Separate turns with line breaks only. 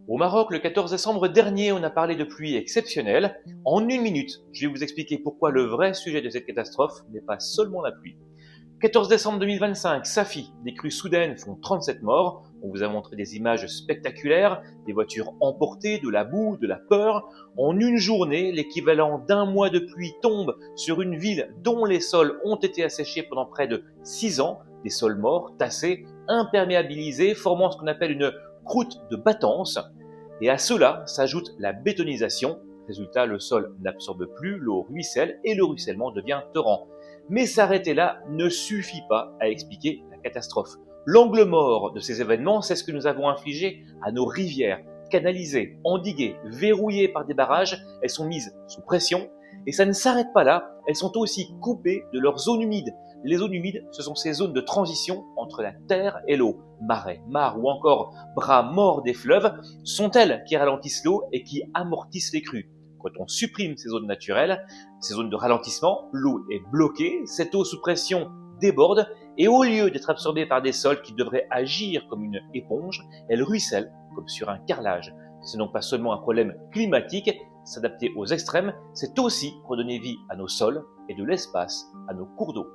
Au Maroc, le 14 décembre dernier, on a parlé de pluie exceptionnelle. En une minute, je vais vous expliquer pourquoi le vrai sujet de cette catastrophe n'est pas seulement la pluie. 14 décembre 2025, Safi, des crues soudaines font 37 morts. On vous a montré des images spectaculaires, des voitures emportées, de la boue, de la peur. En une journée, l'équivalent d'un mois de pluie tombe sur une ville dont les sols ont été asséchés pendant près de 6 ans, des sols morts, tassés, imperméabilisés, formant ce qu'on appelle une croûte de battance. Et à cela s'ajoute la bétonisation. Résultat, le sol n'absorbe plus, l'eau ruisselle et le ruissellement devient torrent. Mais s'arrêter là ne suffit pas à expliquer la catastrophe. L'angle mort de ces événements, c'est ce que nous avons infligé à nos rivières, canalisées, endiguées, verrouillées par des barrages. Elles sont mises sous pression et ça ne s'arrête pas là, elles sont aussi coupées de leurs zones humides. Les zones humides, ce sont ces zones de transition entre la terre et l'eau. Marais, mares ou encore bras morts des fleuves sont elles qui ralentissent l'eau et qui amortissent les crues. Quand on supprime ces zones naturelles, ces zones de ralentissement, l'eau est bloquée, cette eau sous pression déborde et au lieu d'être absorbée par des sols qui devraient agir comme une éponge, elle ruisselle comme sur un carrelage. Ce n'est donc pas seulement un problème climatique, s'adapter aux extrêmes, c'est aussi redonner vie à nos sols et de l'espace à nos cours d'eau.